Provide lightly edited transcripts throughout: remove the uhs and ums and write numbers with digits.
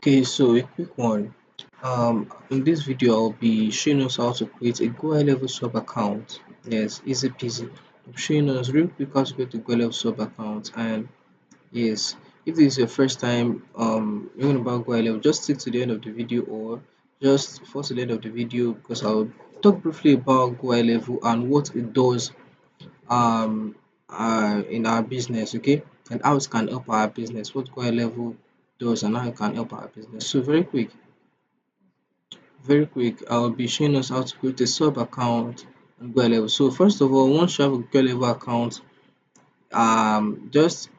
Okay, so a quick one. In this video, I'll be showing us how to create a Go High Level sub account. Yes, easy peasy. I'm showing us real quick how to create a Go High Level sub account. And yes, if this is your first time learning about Go High Level, just stick to the end of the video or just force to the end of the video because I'll talk briefly about Go High Level and what it does um in our business, okay, and how it can help our business, what Go High Level does and how it can help our business. So very quick, I'll be showing us how to create a sub account on Go Level. So first of all, once you have a Go Level account, just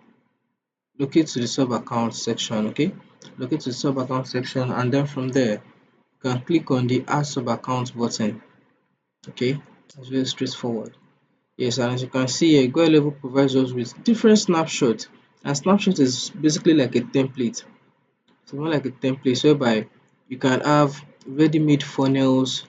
locate to the sub account section, okay? Locate to the sub account section, and then from there, you can click on the add sub account button, okay? It's very straightforward. Yes, and as you can see here, Go Level provides us with different snapshots. And snapshot is basically like a template. It's more like a template whereby you can have ready-made funnels,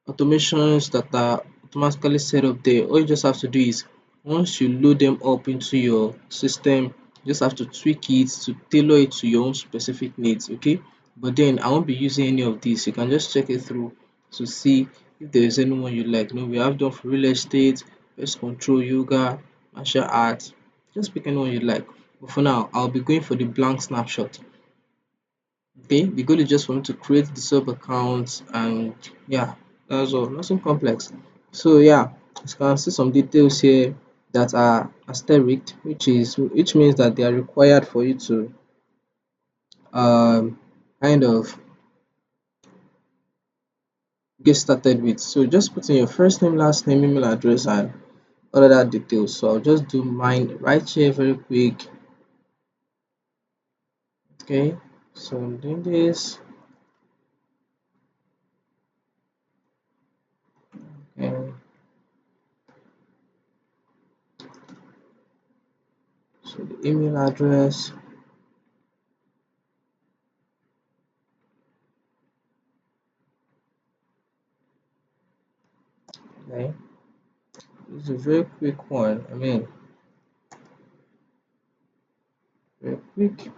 automations that are automatically set up there. All you just have to do is once you load them up into your system, you just have to tweak it to tailor it to your own specific needs, okay? But then I won't be using any of these. You can just check it through to see if there is anyone you like. You know, we have done for real estate, pest control, yoga, martial arts. Just pick anyone you like. But for now, I'll be going for the blank snapshot. Okay, the goal is just for me to create the sub accounts and yeah, that's all. Nothing complex. So yeah, you can see some details here that are asterisk, which means that they are required for you to kind of get started with. So just put in your first name, last name, email address, and all other details. So I'll just do mine right here very quick. Okay, so I'm doing this. And so the email address. Okay, this is a very quick one. I mean, very quick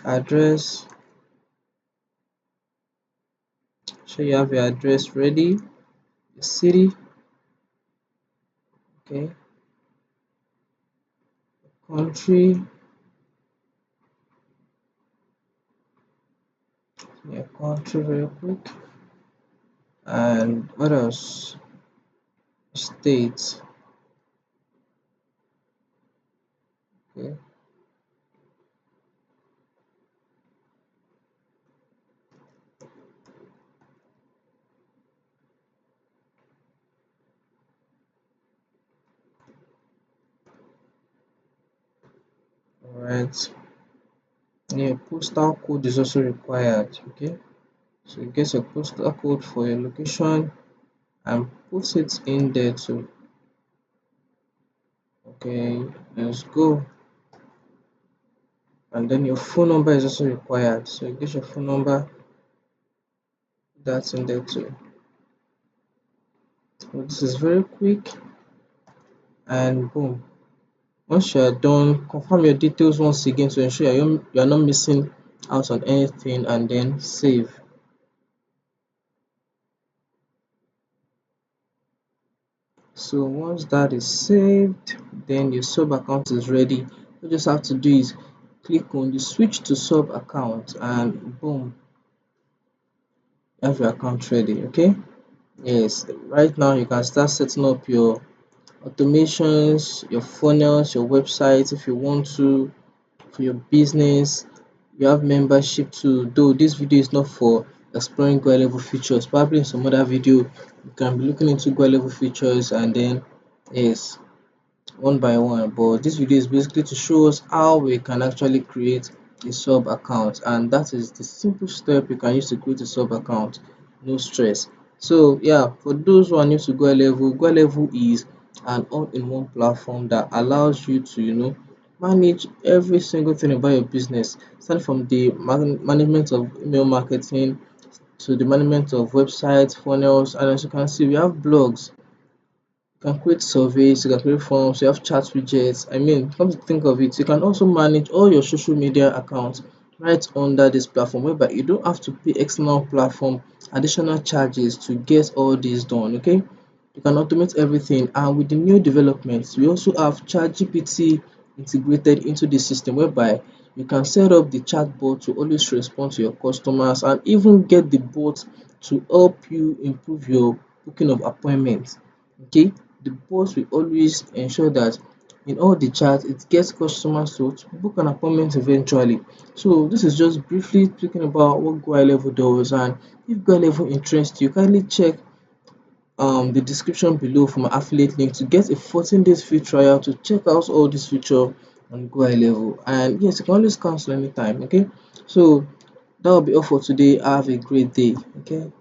address. So you have your address ready, the city, okay, country, your country very quick, and what else? State, okay, alright. Your postal code is also required, okay. So you get your postal code for your location and put it in there too. Okay, let's go. And then your phone number is also required. So you get your phone number, that's in there too. So this is very quick and boom. Once you are done, confirm your details once again to ensure you are not missing out on anything and then save. So once that is saved, then your sub account is ready. What you just have to do is click on the switch to sub account and boom, you have your account ready. Okay. Yes, right now you can start setting up your automations, your funnels, your website if you want to, for your business. You have membership too, though this video is not for exploring Go level features. Probably in some other video you can be looking into Go level features and then yes, one by one. But this video is basically to show us how we can actually create a sub account, and that is the simple step you can use to create a sub account. No stress. So yeah, for those who are new to Go level is an all-in-one platform that allows you to manage every single thing about your business, starting from the management of email marketing to the management of websites, funnels, and as you can see, we have blogs. You can create surveys, you can create forms, you have chat widgets. I mean, come to think of it, you can also manage all your social media accounts right under this platform, whereby you don't have to pay external platform additional charges to get all this done. Okay, you can automate everything, and with the new developments we also have ChatGPT integrated into the system, whereby you can set up the chatbot to always respond to your customers and even get the bot to help you improve your booking of appointments. Okay, the bot will always ensure that in all the chats it gets customers to book an appointment eventually. So this is just briefly speaking about what Go High Level does, and if Go High Level interests you, kindly check the description below for my affiliate link to get a 14 days free trial to check out all this feature on Go High Level. And yes, you can always cancel anytime. Okay, so that will be all for today. Have a great day. Okay.